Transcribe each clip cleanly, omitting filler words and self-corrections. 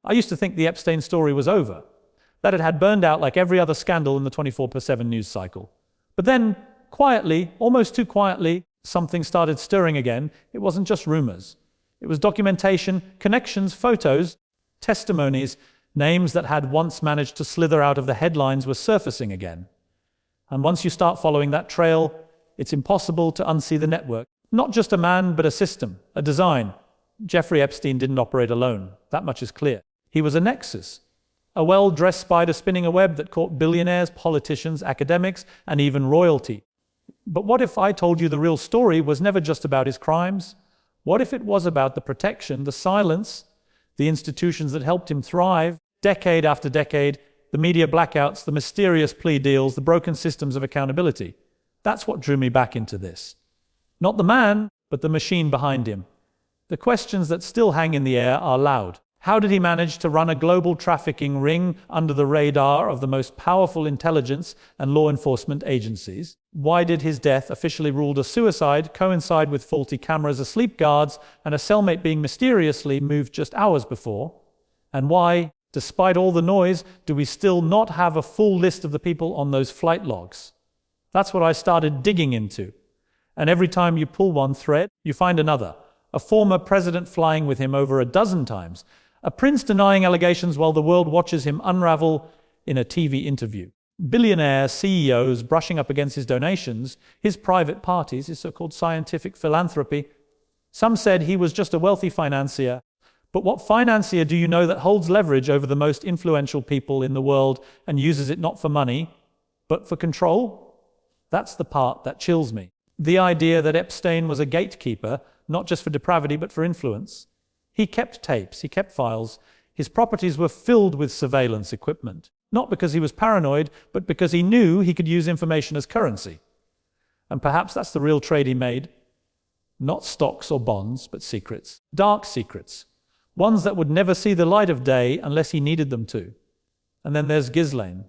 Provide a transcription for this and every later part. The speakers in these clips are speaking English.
I used to think the Epstein story was over, that it had burned out like every other scandal in the 24/7 news cycle. But then, quietly, almost too quietly, something started stirring again. It wasn't just rumors. It was documentation, connections, photos, testimonies, names that had once managed to slither out of the headlines were surfacing again. And once you start following that trail, it's impossible to unsee the network. Not just a man, but a system, a design. Jeffrey Epstein didn't operate alone. That much is clear. He was a nexus, a well-dressed spider spinning a web that caught billionaires, politicians, academics, and even royalty. But what if I told you the real story was never just about his crimes? What if it was about the protection, the silence, the institutions that helped him thrive, decade after decade, the media blackouts, the mysterious plea deals, the broken systems of accountability? That's what drew me back into this. Not the man, but the machine behind him. The questions that still hang in the air are loud. How did he manage to run a global trafficking ring under the radar of the most powerful intelligence and law enforcement agencies? Why did his death, officially ruled a suicide, coincide with faulty cameras, asleep guards, and a cellmate being mysteriously moved just hours before? And why, despite all the noise, do we still not have a full list of the people on those flight logs? That's what I started digging into. And every time you pull one thread, you find another. A former president flying with him over a dozen times. A prince denying allegations while the world watches him unravel in a TV interview. Billionaire CEOs brushing up against his donations, his private parties, his so-called scientific philanthropy. Some said he was just a wealthy financier. But what financier do you know that holds leverage over the most influential people in the world and uses it not for money, but for control? That's the part that chills me. The idea that Epstein was a gatekeeper, not just for depravity, but for influence. He kept tapes, he kept files. His properties were filled with surveillance equipment. Not because he was paranoid, but because he knew he could use information as currency. And perhaps that's the real trade he made. Not stocks or bonds, but secrets. Dark secrets. Ones that would never see the light of day unless he needed them to. And then there's Ghislaine,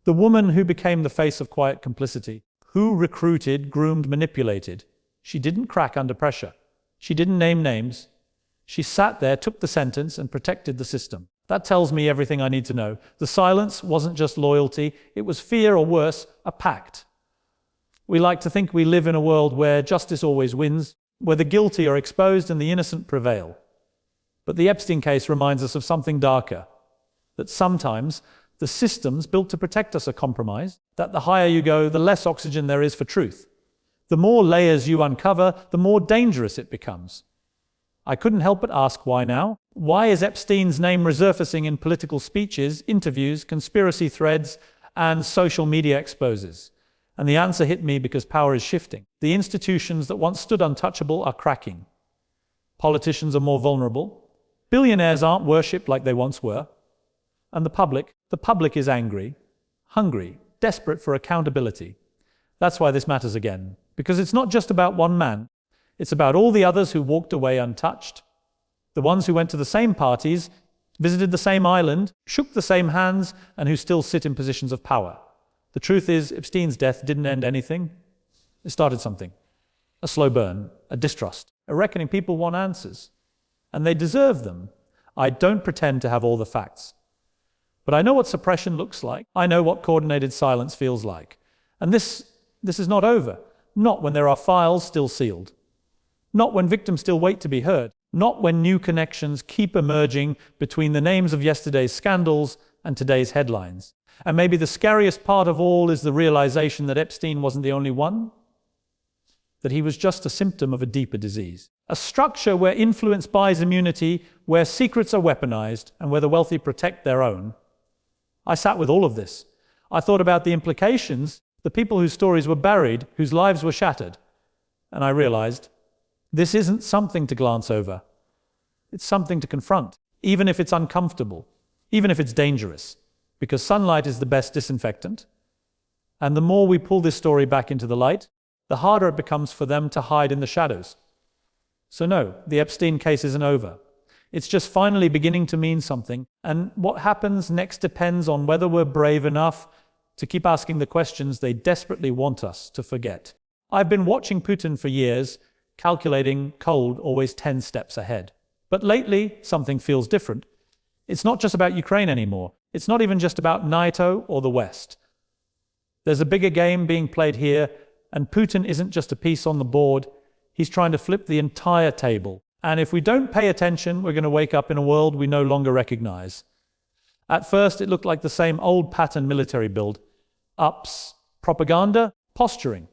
the woman who became the face of quiet complicity, who recruited, groomed, manipulated. She didn't crack under pressure. She didn't name names. She sat there, took the sentence, and protected the system. That tells me everything I need to know. The silence wasn't just loyalty, it was fear, or worse, a pact. We like to think we live in a world where justice always wins, where the guilty are exposed and the innocent prevail. But the Epstein case reminds us of something darker, that sometimes the systems built to protect us are compromised, that the higher you go, the less oxygen there is for truth. The more layers you uncover, the more dangerous it becomes. I couldn't help but ask, why now? Why is Epstein's name resurfacing in political speeches, interviews, conspiracy threads, and social media exposes? And the answer hit me because power is shifting. The institutions that once stood untouchable are cracking. Politicians are more vulnerable. Billionaires aren't worshipped like they once were. And the public is angry, hungry, desperate for accountability. That's why this matters again. Because it's not just about one man. It's about all the others who walked away untouched. The ones who went to the same parties, visited the same island, shook the same hands, and who still sit in positions of power. The truth is, Epstein's death didn't end anything. It started something. A slow burn, a distrust, a reckoning. People want answers. And they deserve them. I don't pretend to have all the facts. But I know what suppression looks like. I know what coordinated silence feels like. And this is not over. Not when there are files still sealed. Not when victims still wait to be heard. Not when new connections keep emerging between the names of yesterday's scandals and today's headlines. And maybe the scariest part of all is the realization that Epstein wasn't the only one. That he was just a symptom of a deeper disease. A structure where influence buys immunity, where secrets are weaponized, and where the wealthy protect their own. I sat with all of this. I thought about the implications, the people whose stories were buried, whose lives were shattered. And I realized, this isn't something to glance over. It's something to confront, even if it's uncomfortable, even if it's dangerous, because sunlight is the best disinfectant. And the more we pull this story back into the light, the harder it becomes for them to hide in the shadows. So no, the Epstein case isn't over. It's just finally beginning to mean something, and what happens next depends on whether we're brave enough to keep asking the questions they desperately want us to forget. I've been watching Putin for years, calculating, cold, always 10 steps ahead. But lately, something feels different. It's not just about Ukraine anymore. It's not even just about NATO or the West. There's a bigger game being played here, and Putin isn't just a piece on the board. He's trying to flip the entire table. And if we don't pay attention, we're going to wake up in a world we no longer recognize. At first, it looked like the same old pattern military build. Ups, propaganda, posturing.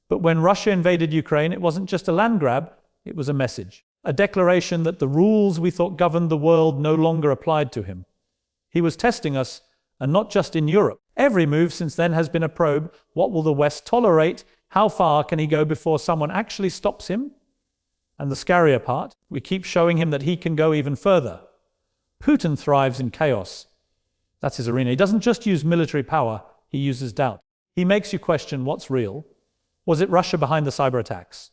But when Russia invaded Ukraine, it wasn't just a land grab, it was a message. A declaration that the rules we thought governed the world no longer applied to him. He was testing us, and not just in Europe. Every move since then has been a probe. What will the West tolerate? How far can he go before someone actually stops him? And the scarier part, we keep showing him that he can go even further. Putin thrives in chaos. That's his arena. He doesn't just use military power, he uses doubt. He makes you question what's real. Was it Russia behind the cyber attacks?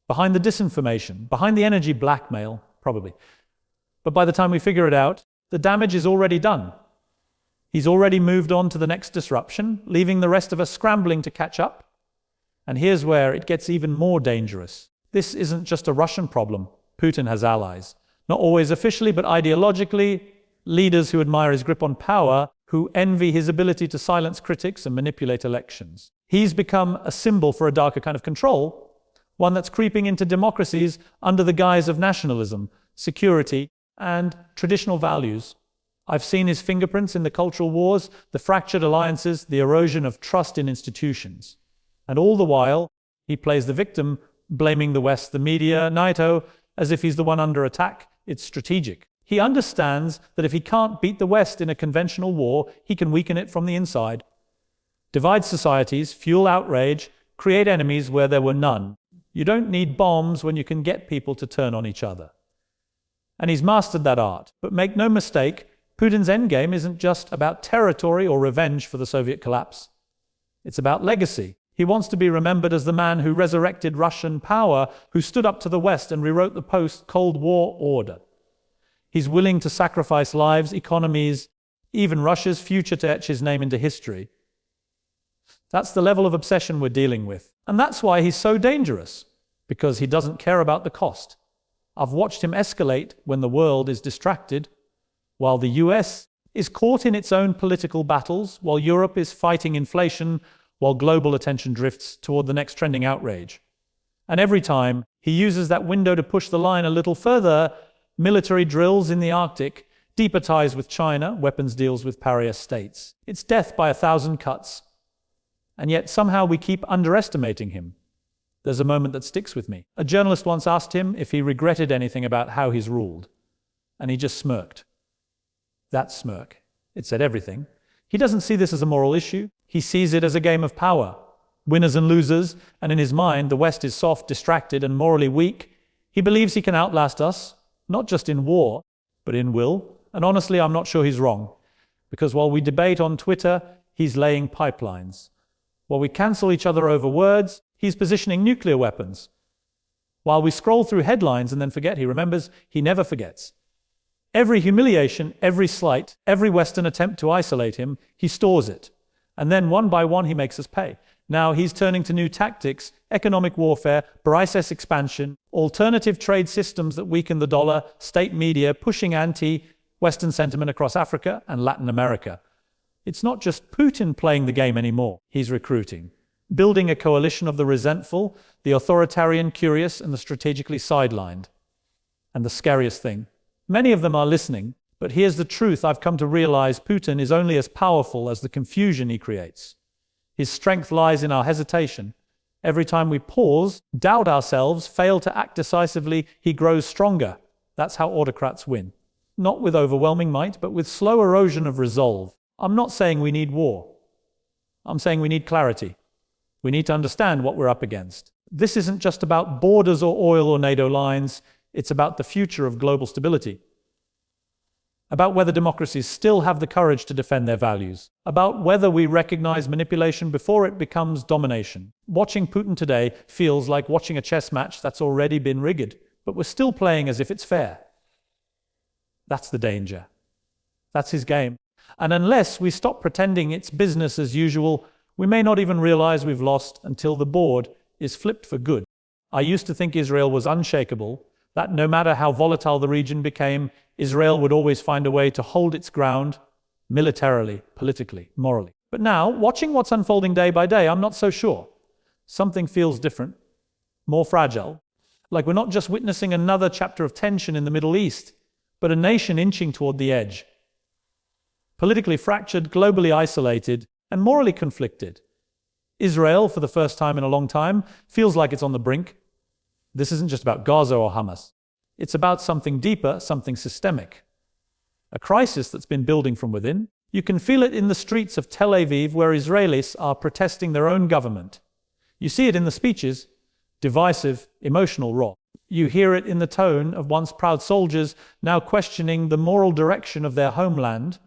Behind the disinformation? Behind the energy blackmail? Probably. But by the time we figure it out, the damage is already done. He's already moved on to the next disruption, leaving the rest of us scrambling to catch up. And here's where it gets even more dangerous. This isn't just a Russian problem. Putin has allies. Not always officially, but ideologically. Leaders who admire his grip on power, who envy his ability to silence critics and manipulate elections. He's become a symbol for a darker kind of control, one that's creeping into democracies under the guise of nationalism, security, and traditional values. I've seen his fingerprints in the cultural wars, the fractured alliances, the erosion of trust in institutions. And all the while, he plays the victim, blaming the West, the media, NATO, as if he's the one under attack. It's strategic. He understands that if he can't beat the West in a conventional war, he can weaken it from the inside. Divide societies, fuel outrage, create enemies where there were none. You don't need bombs when you can get people to turn on each other. And he's mastered that art. But make no mistake, Putin's endgame isn't just about territory or revenge for the Soviet collapse. It's about legacy. He wants to be remembered as the man who resurrected Russian power, who stood up to the West and rewrote the post-Cold War order. He's willing to sacrifice lives, economies, even Russia's future to etch his name into history. That's the level of obsession we're dealing with. And that's why he's so dangerous, because he doesn't care about the cost. I've watched him escalate when the world is distracted, while the US is caught in its own political battles, while Europe is fighting inflation, while global attention drifts toward the next trending outrage. And every time, he uses that window to push the line a little further. Military drills in the Arctic, deeper ties with China, weapons deals with pariah states. It's death by 1,000 cuts. And yet somehow we keep underestimating him. There's a moment that sticks with me. A journalist once asked him if he regretted anything about how he's ruled. And he just smirked. That smirk. It said everything. He doesn't see this as a moral issue. He sees it as a game of power. Winners and losers. And in his mind, the West is soft, distracted, and morally weak. He believes he can outlast us. Not just in war, but in will. And honestly, I'm not sure he's wrong. Because while we debate on Twitter, he's laying pipelines. While we cancel each other over words, he's positioning nuclear weapons. While we scroll through headlines and then forget he remembers, he never forgets. Every humiliation, every slight, every Western attempt to isolate him, he stores it. And then one by one he makes us pay. Now he's turning to new tactics, economic warfare, price expansion, alternative trade systems that weaken the dollar, state media pushing anti-Western sentiment across Africa and Latin America. It's not just Putin playing the game anymore. He's recruiting, building a coalition of the resentful, the authoritarian curious, and the strategically sidelined. And the scariest thing, many of them are listening, but here's the truth I've come to realize: Putin is only as powerful as the confusion he creates. His strength lies in our hesitation. Every time we pause, doubt ourselves, fail to act decisively, he grows stronger. That's how autocrats win. Not with overwhelming might, but with slow erosion of resolve. I'm not saying we need war. I'm saying we need clarity. We need to understand what we're up against. This isn't just about borders or oil or NATO lines. It's about the future of global stability. About whether democracies still have the courage to defend their values. About whether we recognize manipulation before it becomes domination. Watching Putin today feels like watching a chess match that's already been rigged, but we're still playing as if it's fair. That's the danger. That's his game. And unless we stop pretending it's business as usual, we may not even realize we've lost until the board is flipped for good. I used to think Israel was unshakable, that no matter how volatile the region became, Israel would always find a way to hold its ground militarily, politically, morally. But now, watching what's unfolding day by day, I'm not so sure. Something feels different, more fragile. Like we're not just witnessing another chapter of tension in the Middle East, but a nation inching toward the edge. Politically fractured, globally isolated, and morally conflicted. Israel, for the first time in a long time, feels like it's on the brink. This isn't just about Gaza or Hamas. It's about something deeper, something systemic. A crisis that's been building from within. You can feel it in the streets of Tel Aviv, where Israelis are protesting their own government. You see it in the speeches, divisive, emotional, raw. You hear it in the tone of once proud soldiers now questioning the moral direction of their homeland.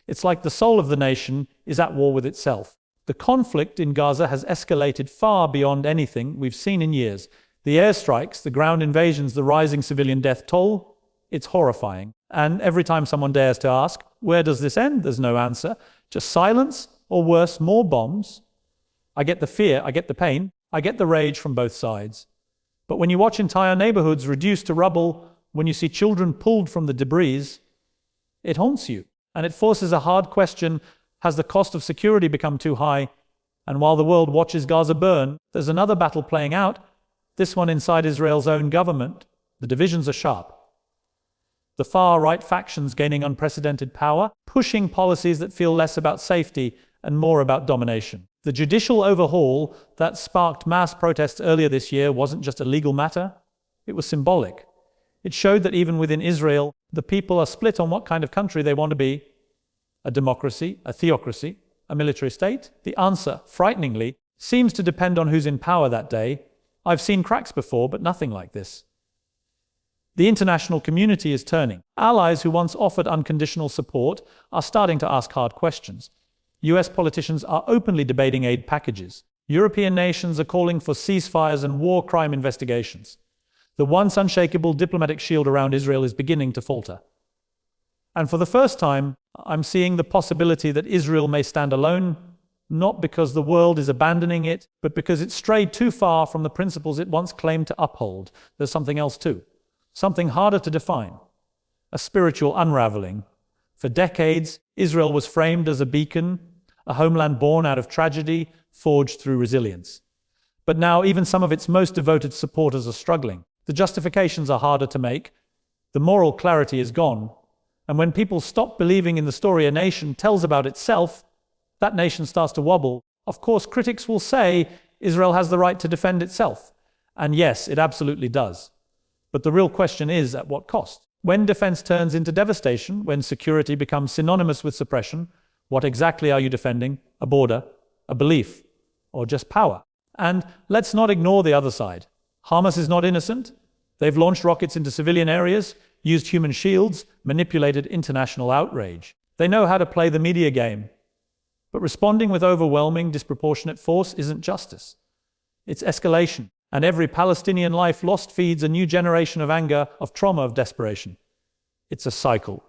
It's like the soul of the nation is at war with itself. The conflict in Gaza has escalated far beyond anything we've seen in years. The airstrikes, the ground invasions, the rising civilian death toll, it's horrifying. And every time someone dares to ask, where does this end? There's no answer. Just silence, or worse, more bombs. I get the fear, I get the pain, I get the rage from both sides. But when you watch entire neighborhoods reduced to rubble, when you see children pulled from the debris, it haunts you. And it forces a hard question: has the cost of security become too high? And while the world watches Gaza burn, there's another battle playing out, this one inside Israel's own government. The divisions are sharp. The far-right factions gaining unprecedented power, pushing policies that feel less about safety and more about domination. The judicial overhaul that sparked mass protests earlier this year wasn't just a legal matter, it was symbolic. It showed that even within Israel, the people are split on what kind of country they want to be. A democracy, a theocracy, a military state? The answer, frighteningly, seems to depend on who's in power that day. I've seen cracks before, but nothing like this. The international community is turning. Allies who once offered unconditional support are starting to ask hard questions. US politicians are openly debating aid packages. European nations are calling for ceasefires and war crime investigations. The once unshakable diplomatic shield around Israel is beginning to falter. And for the first time, I'm seeing the possibility that Israel may stand alone, not because the world is abandoning it, but because it strayed too far from the principles it once claimed to uphold. There's something else too. Something harder to define. A spiritual unraveling. For decades, Israel was framed as a beacon, a homeland born out of tragedy, forged through resilience. But now even some of its most devoted supporters are struggling. The justifications are harder to make. The moral clarity is gone. And when people stop believing in the story a nation tells about itself, that nation starts to wobble. Of course, critics will say Israel has the right to defend itself. And yes, it absolutely does. But the real question is, at what cost? When defense turns into devastation, when security becomes synonymous with suppression, what exactly are you defending? A border, a belief, or just power? And let's not ignore the other side. Hamas is not innocent. They've launched rockets into civilian areas, used human shields, manipulated international outrage. They know how to play the media game. But responding with overwhelming, disproportionate force isn't justice. It's escalation. And every Palestinian life lost feeds a new generation of anger, of trauma, of desperation. It's a cycle.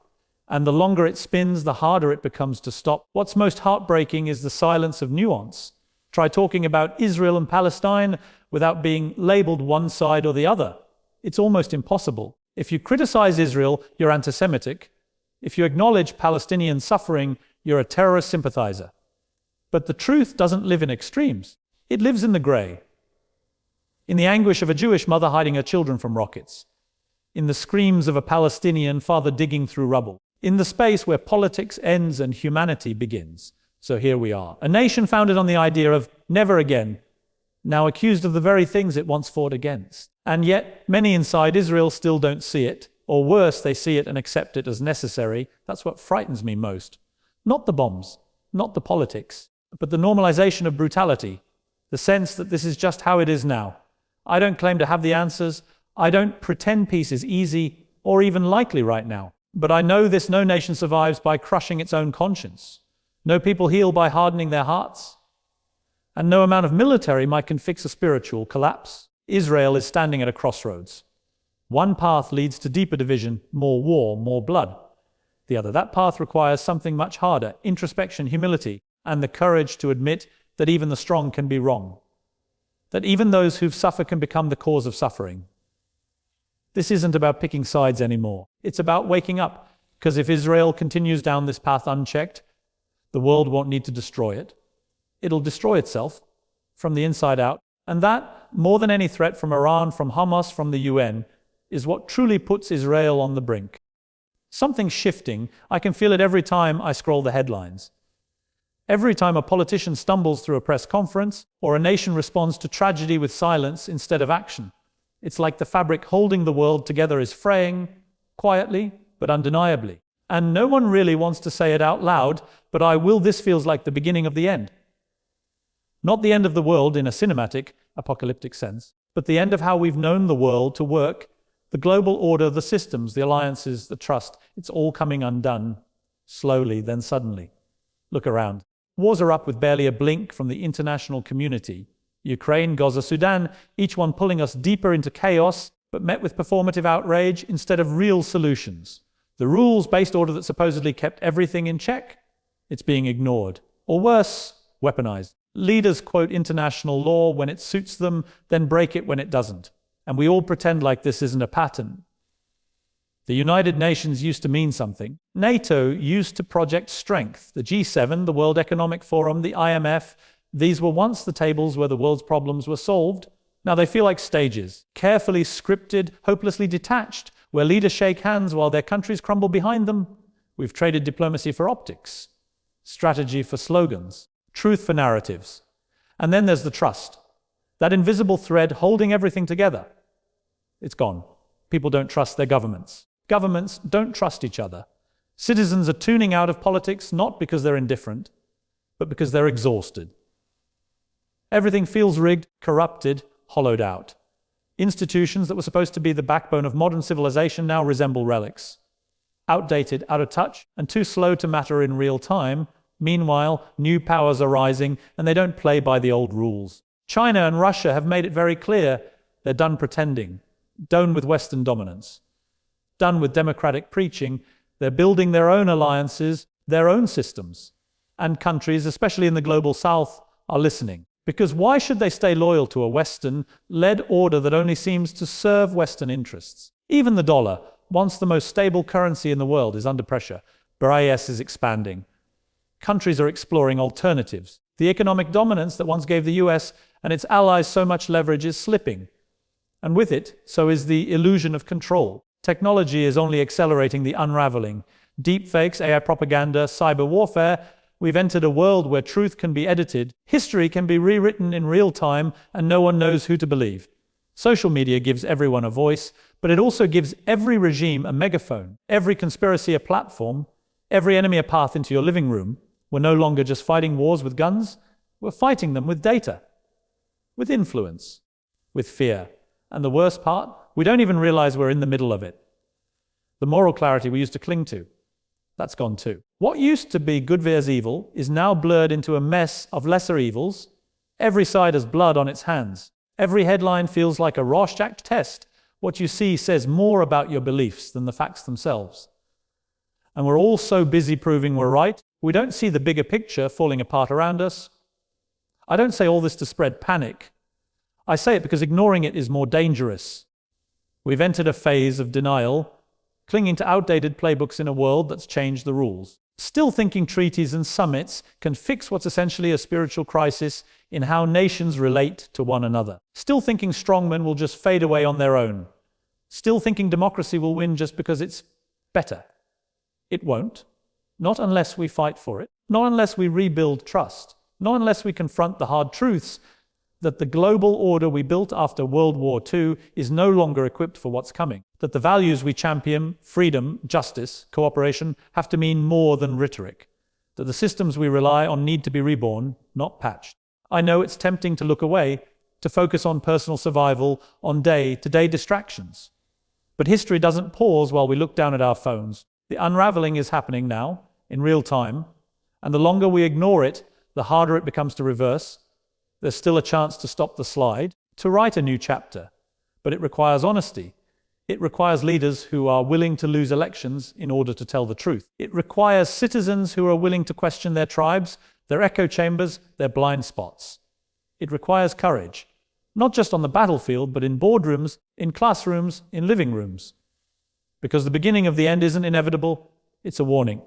And the longer it spins, the harder it becomes to stop. What's most heartbreaking is the silence of nuance. Try talking about Israel and Palestine without being labeled one side or the other. It's almost impossible. If you criticize Israel, you're anti-Semitic. If you acknowledge Palestinian suffering, you're a terrorist sympathizer. But the truth doesn't live in extremes. It lives in the gray. In the anguish of a Jewish mother hiding her children from rockets. In the screams of a Palestinian father digging through rubble. In the space where politics ends and humanity begins. So here we are. A nation founded on the idea of never again, now accused of the very things it once fought against. And yet, many inside Israel still don't see it. Or worse, they see it and accept it as necessary. That's what frightens me most. Not the bombs, not the politics, but the normalization of brutality. The sense that this is just how it is now. I don't claim to have the answers. I don't pretend peace is easy or even likely right now. But I know this no nation survives by crushing its own conscience. No people heal by hardening their hearts. And no amount of military might can fix a spiritual collapse. Israel is standing at a crossroads. One path leads to deeper division, more war, more blood. The other, that path requires something much harder, introspection, humility, and the courage to admit that even the strong can be wrong. That even those who've suffered can become the cause of suffering. This isn't about picking sides anymore. It's about waking up, because if Israel continues down this path unchecked, the world won't need to destroy it. It'll destroy itself from the inside out. And that, more than any threat from Iran, from Hamas, from the UN, is what truly puts Israel on the brink. Something's shifting. I can feel it every time I scroll the headlines. Every time a politician stumbles through a press conference, or a nation responds to tragedy with silence instead of action. It's like the fabric holding the world together is fraying, quietly but undeniably. And no one really wants to say it out loud, but I will. This feels like the beginning of the end. Not the end of the world in a cinematic, apocalyptic sense, but the end of how we've known the world to work. The global order, the systems, the alliances, the trust, it's all coming undone. Slowly, then suddenly. Look around. Wars are up with barely a blink from the international community. Ukraine, Gaza, Sudan, each one pulling us deeper into chaos, but met with performative outrage instead of real solutions. The rules-based order that supposedly kept everything in check, it's being ignored. Or worse, weaponized. Leaders quote international law when it suits them, then break it when it doesn't. And we all pretend like this isn't a pattern. The United Nations used to mean something. NATO used to project strength. The G7, the World Economic Forum, the IMF, these were once the tables where the world's problems were solved. Now they feel like stages, carefully scripted, hopelessly detached, where leaders shake hands while their countries crumble behind them. We've traded diplomacy for optics, strategy for slogans, truth for narratives. And then there's the trust, that invisible thread holding everything together. It's gone. People don't trust their governments. Governments don't trust each other. Citizens are tuning out of politics not because they're indifferent, but because they're exhausted. Everything feels rigged, corrupted, hollowed out. Institutions that were supposed to be the backbone of modern civilization now resemble relics. Outdated, out of touch, and too slow to matter in real time. Meanwhile, new powers are rising, and they don't play by the old rules. China and Russia have made it very clear they're done pretending, done with Western dominance, done with democratic preaching. They're building their own alliances, their own systems. And countries, especially in the global south, are listening. Because why should they stay loyal to a Western-led order that only seems to serve Western interests? Even the dollar, once the most stable currency in the world, is under pressure. BRICS is expanding. Countries are exploring alternatives. The economic dominance that once gave the US and its allies so much leverage is slipping. And with it, so is the illusion of control. Technology is only accelerating the unraveling. Deepfakes, AI propaganda, cyber warfare. We've entered a world where truth can be edited, history can be rewritten in real time, and no one knows who to believe. Social media gives everyone a voice, but it also gives every regime a megaphone, every conspiracy a platform, every enemy a path into your living room. We're no longer just fighting wars with guns, we're fighting them with data, with influence, with fear. And the worst part, we don't even realize we're in the middle of it. The moral clarity we used to cling to, that's gone too. What used to be good versus evil is now blurred into a mess of lesser evils. Every side has blood on its hands. Every headline feels like a Rorschach test. What you see says more about your beliefs than the facts themselves. And we're all so busy proving we're right, we don't see the bigger picture falling apart around us. I don't say all this to spread panic. I say it because ignoring it is more dangerous. We've entered a phase of denial, clinging to outdated playbooks in a world that's changed the rules. Still thinking treaties and summits can fix what's essentially a spiritual crisis in how nations relate to one another. Still thinking strongmen will just fade away on their own. Still thinking democracy will win just because it's better. It won't. Not unless we fight for it. Not unless we rebuild trust. Not unless we confront the hard truths that the global order we built after World War II is no longer equipped for what's coming. That the values we champion, freedom, justice, cooperation, have to mean more than rhetoric. That the systems we rely on need to be reborn, not patched. I know it's tempting to look away, to focus on personal survival, on day-to-day distractions. But history doesn't pause while we look down at our phones. The unraveling is happening now, in real time, and the longer we ignore it, the harder it becomes to reverse. There's still a chance to stop the slide, to write a new chapter, but it requires honesty. It requires leaders who are willing to lose elections in order to tell the truth. It requires citizens who are willing to question their tribes, their echo chambers, their blind spots. It requires courage, Not just on the battlefield, but in boardrooms, in classrooms, in living rooms. Because the beginning of the end isn't inevitable, it's a warning.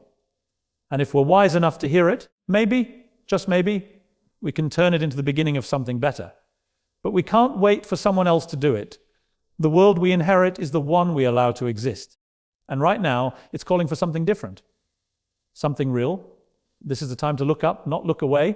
And if we're wise enough to hear it, maybe, just maybe, we can turn it into the beginning of something better. But we can't wait for someone else to do it. The world we inherit is the one we allow to exist. And right now, it's calling for something different. Something real. This is the time to look up, not look away.